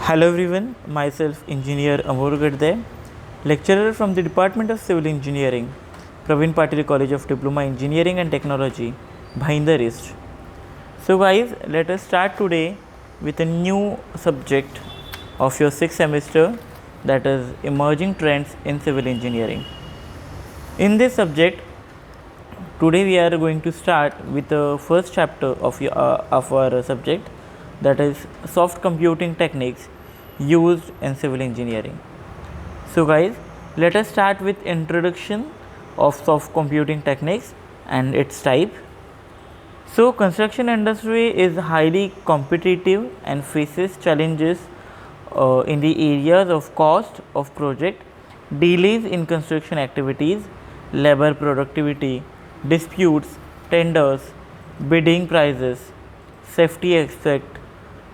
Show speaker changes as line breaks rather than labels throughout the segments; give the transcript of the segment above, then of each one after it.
Hello everyone, myself Engineer Amor Gadde, lecturer from the Department of Civil Engineering, Praveen Patil College of Diploma Engineering and Technology, Bhinder East. So guys, let us start today with a new subject of your 6th semester, that is Emerging Trends in Civil Engineering. In this subject, today we are going to start with the first chapter of our subject, that is soft computing techniques used in civil engineering. So guys, let us start with introduction of soft computing techniques and its type. So construction industry is highly competitive and faces challenges in the areas of cost of project, delays in construction activities, labor productivity, disputes, tenders, bidding prices, safety aspect,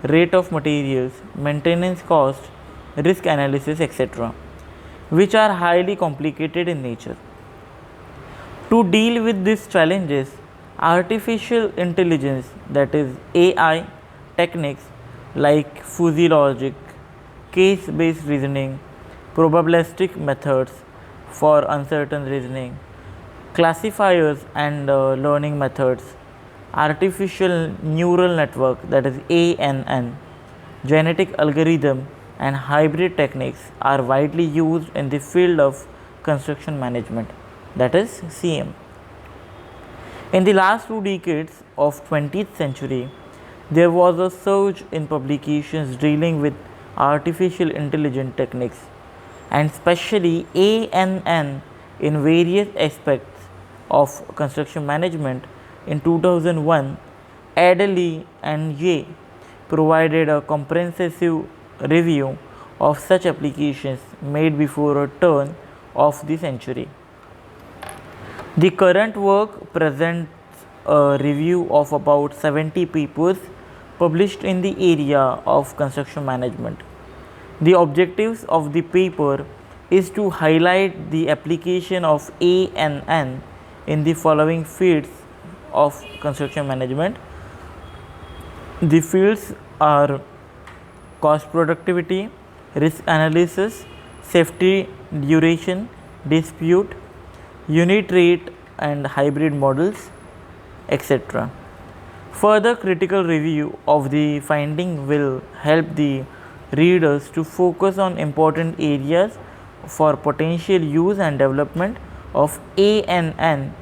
rate of materials, maintenance cost, risk analysis, etc., which are highly complicated in nature. To deal with these challenges, artificial intelligence, that is AI techniques like fuzzy logic, case based reasoning, probabilistic methods for uncertain reasoning, classifiers and learning methods, artificial neural network, that is ANN, genetic algorithm and hybrid techniques are widely used in the field of construction management, that is CM. In the last 2 decades of 20th century, there was a surge in publications dealing with artificial intelligence techniques and especially ANN in various aspects of construction management. In 2001, Adderley and Ye provided a comprehensive review of such applications made before a turn of the century. The current work presents a review of about 70 papers published in the area of construction management. The objectives of the paper is to highlight the application of ANN in the following fields of construction management. The fields are cost productivity, risk analysis, safety duration, dispute, unit rate and hybrid models, etc. Further critical review of the finding will help the readers to focus on important areas for potential use and development of ANN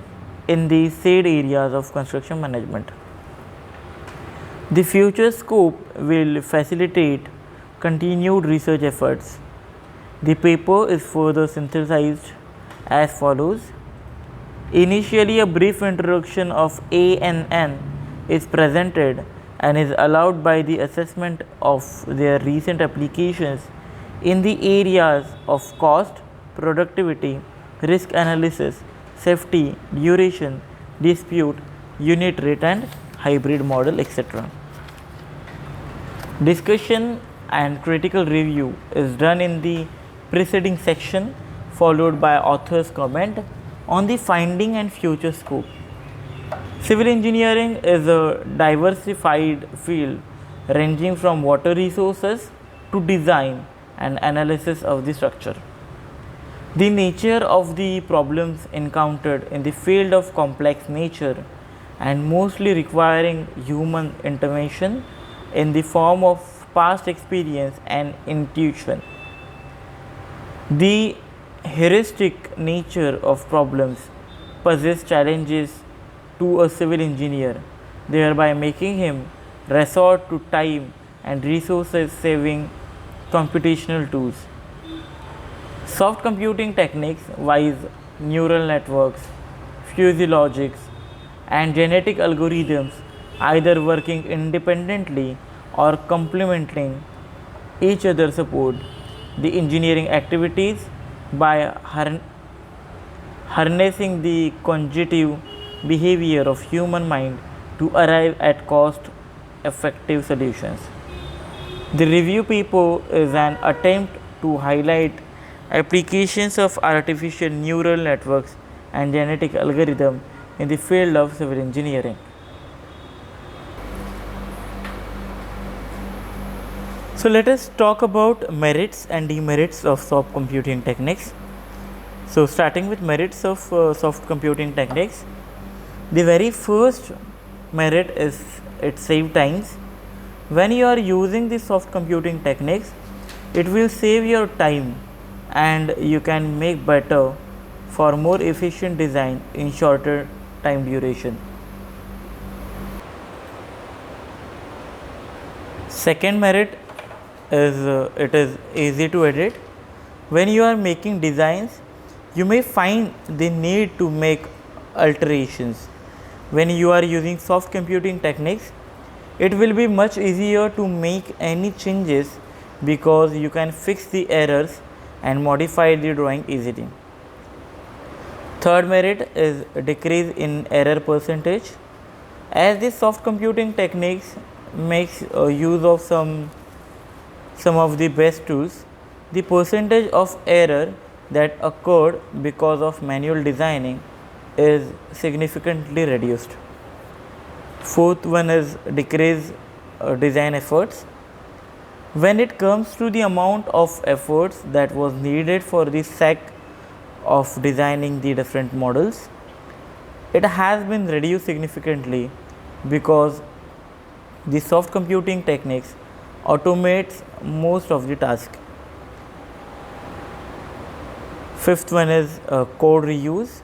in the said areas of construction management. The future scope will facilitate continued research efforts. The paper is further synthesized as follows. Initially, a brief introduction of ANN is presented and is allowed by the assessment of their recent applications in the areas of cost, productivity, risk analysis, safety, duration, dispute, unit rate and hybrid model, etc. Discussion and critical review is done in the preceding section, followed by author's comment on the finding and future scope. Civil engineering is a diversified field ranging from water resources to design and analysis of the structure. The nature of the problems encountered in the field of complex nature and mostly requiring human intervention in the form of past experience and intuition. The heuristic nature of problems poses challenges to a civil engineer, thereby making him resort to time and resources saving computational tools. Soft computing techniques wise neural networks, fuzzy logics, and genetic algorithms either working independently or complementing each other support the engineering activities by harnessing the cognitive behavior of human mind to arrive at cost effective solutions. The review paper is an attempt to highlight applications of artificial neural networks and genetic algorithm in the field of civil engineering. So let us talk about merits and demerits of soft computing techniques. So starting with merits of soft computing techniques, the very first merit is it saves times. When you are using the soft computing techniques, it will save your time and you can make better for more efficient design in shorter time duration. Second merit is it is easy to edit. When you are making designs, you may find the need to make alterations. When you are using soft computing techniques, it will be much easier to make any changes because you can fix the errors and modify the drawing easily. Third merit is a decrease in error percentage. As the soft computing techniques makes use of some of the best tools, the percentage of error that occurred because of manual designing is significantly reduced. Fourth one is decrease design efforts. When it comes to the amount of efforts that was needed for the sake of designing the different models, it has been reduced significantly because the soft computing techniques automates most of the task. Fifth one is code reuse.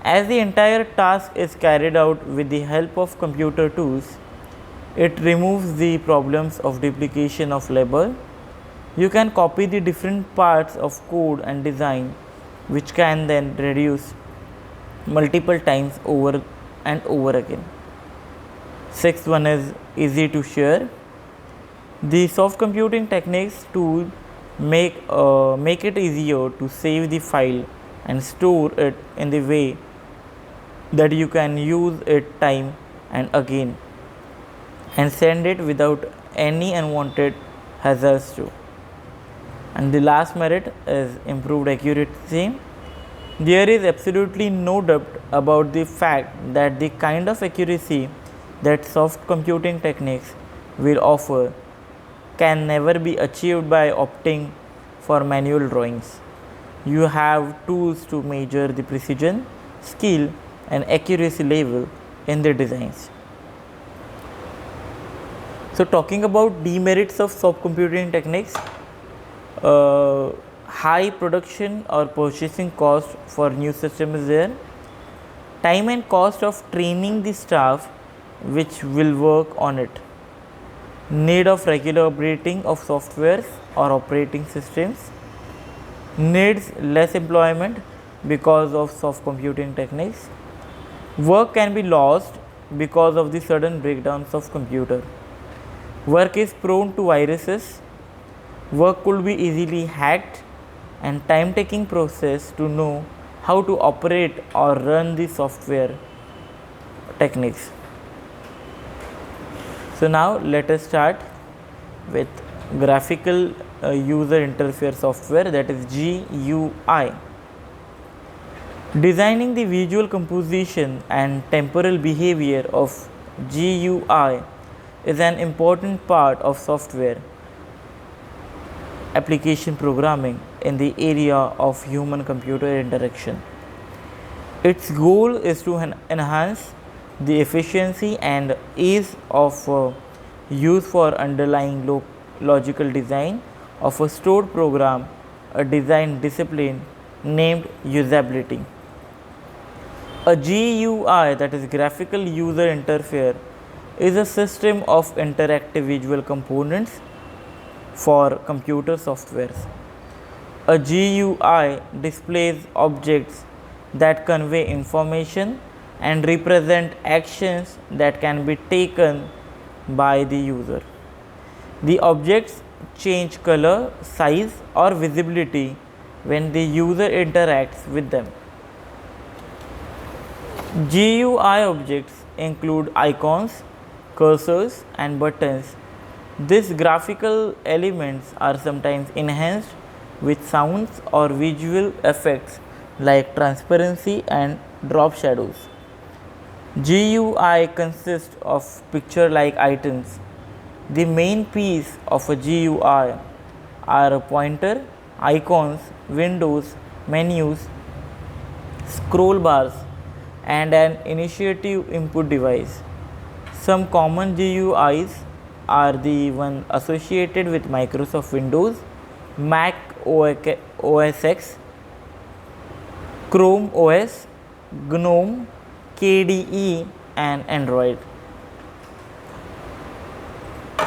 As the entire task is carried out with the help of computer tools, it removes the problems of duplication of labor. You can copy the different parts of code and design, which can then reduce multiple times over and over again. Sixth one is easy to share. The soft computing techniques tool make it easier to save the file and store it in the way that you can use it time and again and send it without any unwanted hazards too. And the last merit is improved accuracy. There is absolutely no doubt about the fact that the kind of accuracy that soft computing techniques will offer can never be achieved by opting for manual drawings. You have tools to measure the precision, skill, and accuracy level in the designs. So talking about demerits of soft computing techniques, high production or purchasing cost for new system is there. Time and cost of training the staff which will work on it. Need of regular updating of softwares or operating systems. Needs less employment because of soft computing techniques. Work can be lost because of the sudden breakdowns of computer. Work is prone to viruses. Work could be easily hacked and time-taking process to know how to operate or run the software techniques. So now let us start with graphical user interface software, that is GUI. Designing the visual composition and temporal behavior of GUI is an important part of software application programming in the area of human computer interaction. Its goal is to enhance the efficiency and ease of use for underlying logical design of a stored program, a design discipline named usability. A GUI, that is graphical user interface, is a system of interactive visual components for computer softwares. A GUI displays objects that convey information and represent actions that can be taken by the user. The objects change color, size, or visibility when the user interacts with them. GUI objects include icons, cursors, and buttons. These graphical elements are sometimes enhanced with sounds or visual effects like transparency and drop shadows. GUI consists of picture-like items The main piece of a GUI are a pointer, icons, windows, menus, scroll bars, and an initiative input device. Some common GUIs are the one associated with Microsoft Windows, Mac OS X, Chrome OS, GNOME, KDE, and Android.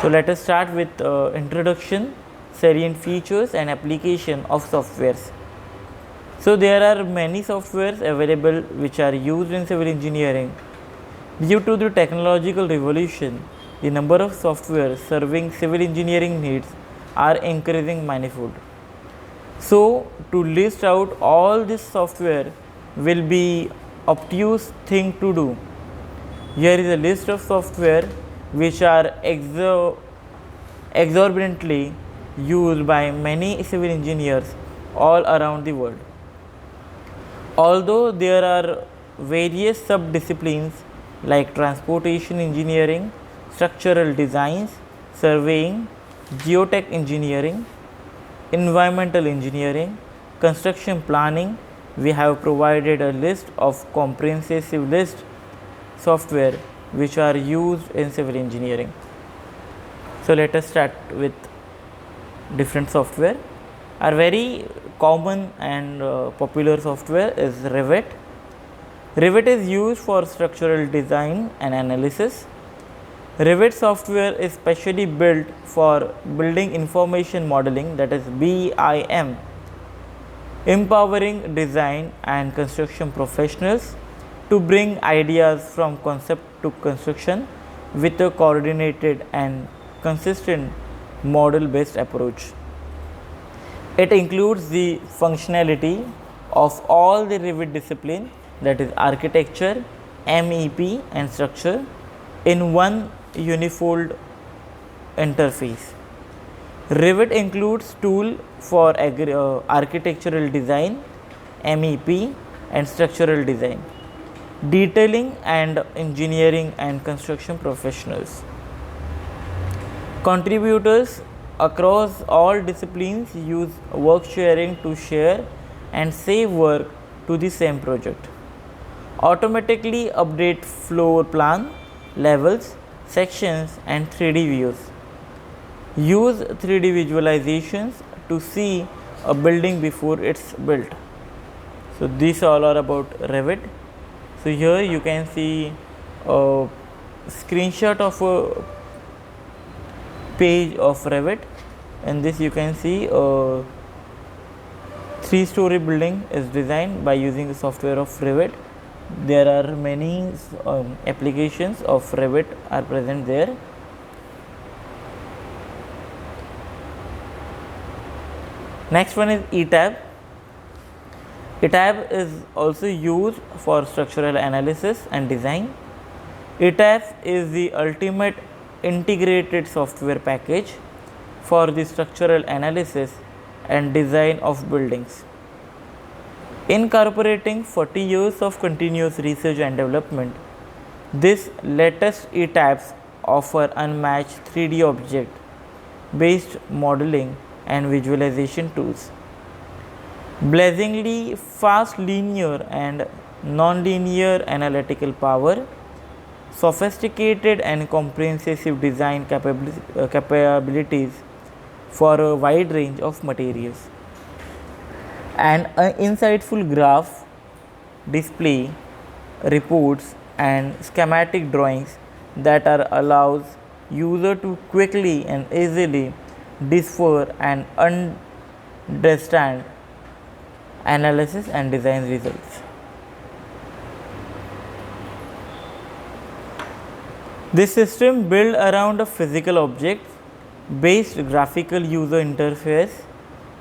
So let us start with introduction, salient features and application of softwares. So there are many softwares available which are used in civil engineering. Due to the technological revolution, the number of softwares serving civil engineering needs are increasing manifold. So to list out all this software will be obtuse thing to do. Here is a list of software which are exorbitantly used by many civil engineers all around the world. Although there are various sub-disciplines like transportation engineering, structural designs, surveying, geotech engineering, environmental engineering, construction planning, we have provided a list of comprehensive list software which are used in civil engineering. So let us start with different software. Our very common and popular software is Revit. Revit is used for structural design and analysis. Revit software is specially built for building information modeling, that is BIM, empowering design and construction professionals to bring ideas from concept to construction with a coordinated and consistent model-based approach. It includes the functionality of all the Revit discipline, that is architecture, MEP and structure, in one unified interface. Revit includes tool for architectural design, MEP and structural design, detailing and engineering and construction professionals. Contributors across all disciplines use work sharing to share and save work to the same project. Automatically update floor plan, levels, sections and 3D views. Use 3D visualizations to see a building before it's built. So these all are about Revit. So here you can see a screenshot of a page of Revit. In this you can see a 3-story building is designed by using the software of Revit. There are many applications of Revit are present there. Next one is ETAB. ETAB is also used for structural analysis and design. ETAB is the ultimate integrated software package for the structural analysis and design of buildings. Incorporating 40 years of continuous research and development, this latest ETABs offer unmatched 3D object based modeling and visualization tools. Blazingly fast linear and non-linear analytical power, sophisticated and comprehensive design capabilities for a wide range of materials, and an insightful graph display, reports and schematic drawings that are allows user to quickly and easily decipher and understand analysis and design results. This system built around a physical object based graphical user interface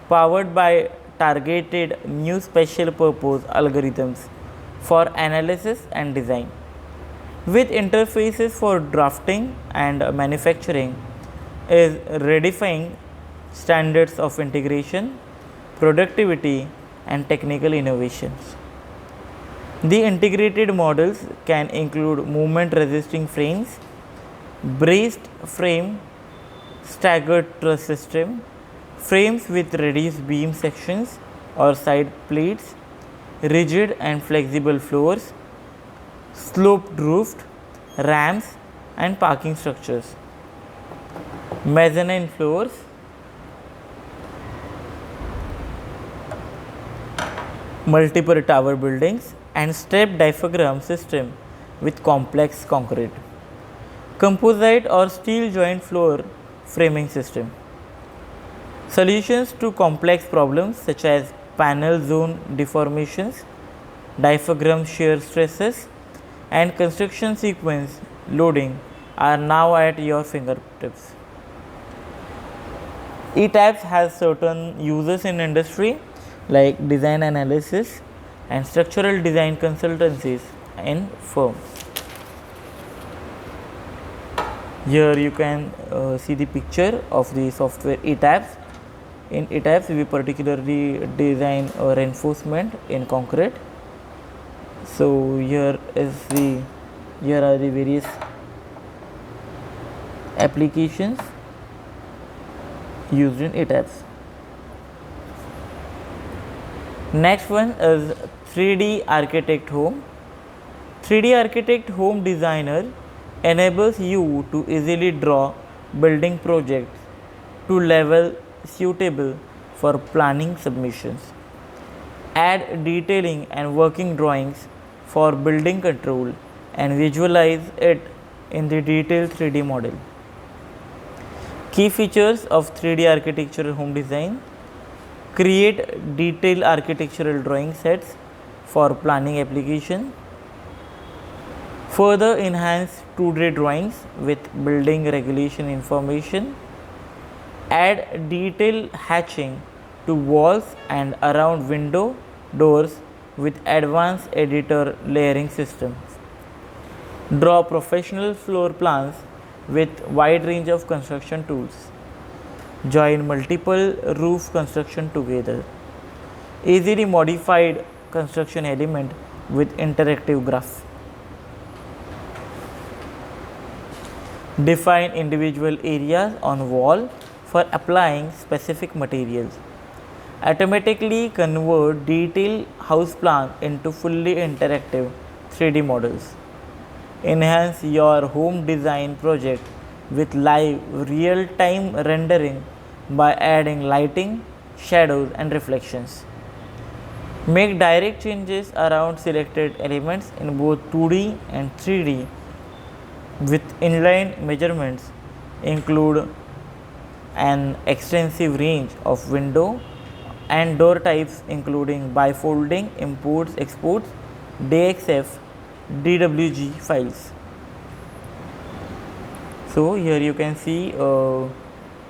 powered by targeted new special purpose algorithms for analysis and design, with interfaces for drafting and manufacturing, is redefining standards of integration, productivity and technical innovations. The integrated models can include movement resisting frames, braced frame, staggered truss system, frames with reduced beam sections or side plates, rigid and flexible floors, sloped roofed, ramps and parking structures, mezzanine floors, multiple tower buildings and step diaphragm system with complex concrete, composite or steel joint floor framing system. Solutions to complex problems such as panel zone deformations, diaphragm shear stresses and construction sequence loading are now at your fingertips. ETABS has certain uses in industry like design analysis and structural design consultancies in firms. Here you can see the picture of the software ETABS. In ETABS, we particularly design reinforcement in concrete. So here are the various applications used in ETABS. Next one is 3D Architect Home. 3D Architect Home Designer enables you to easily draw building projects to level suitable for planning submissions. Add detailing and working drawings for building control and visualize it in the detailed 3D model. Key features of 3D architectural home design: create detailed architectural drawing sets for planning application. Further enhance 2D drawings with building regulation information. Add detailed hatching to walls and around window doors with advanced editor layering systems. Draw professional floor plans with wide range of construction tools. Join multiple roof construction together. Easily modified construction element with interactive graph. Define individual areas on wall for applying specific materials. Automatically convert detailed house plan into fully interactive 3D models. Enhance your home design project with live real-time rendering by adding lighting, shadows and reflections. Make direct changes around selected elements in both 2D and 3D with inline measurements. Include an extensive range of window and door types including bifolding, imports, exports, DXF, DWG files. So here you can see a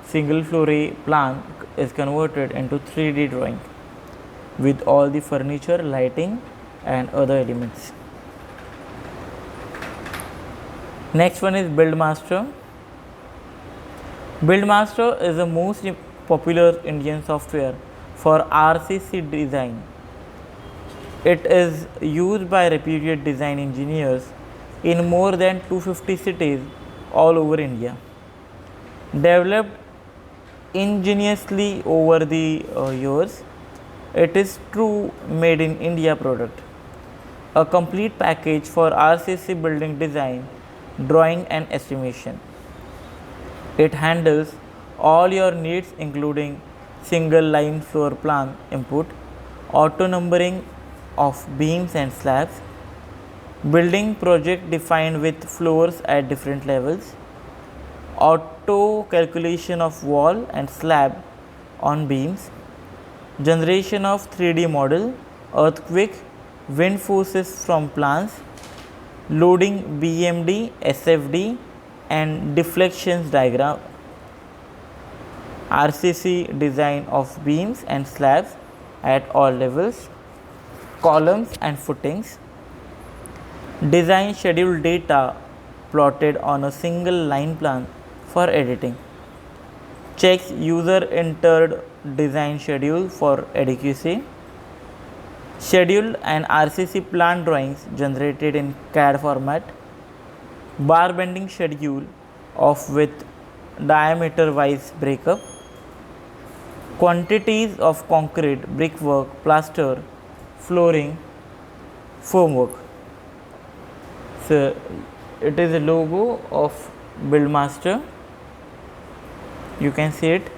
single floor plan is converted into 3D drawing with all the furniture, lighting and other elements. Next one is Buildmaster. Buildmaster is the most popular Indian software for RCC design. It is used by reputed design engineers in more than 250 cities all over India. Developed ingeniously over the years, it is true made in India product. A complete package for RCC building design, drawing and estimation. It handles all your needs including single line floor plan input, auto numbering of beams and slabs, building project defined with floors at different levels, auto calculation of wall and slab on beams, generation of 3D model, earthquake, wind forces from plans, loading BMD, SFD and deflections diagram, RCC design of beams and slabs at all levels, columns and footings, design schedule data plotted on a single line plan for editing, checks user entered design schedule for adequacy, schedule and RCC plan drawings generated in CAD format, bar bending schedule of with diameter wise breakup, quantities of concrete, brickwork, plaster, flooring, formwork. So it is a logo of Buildmaster. You can see it.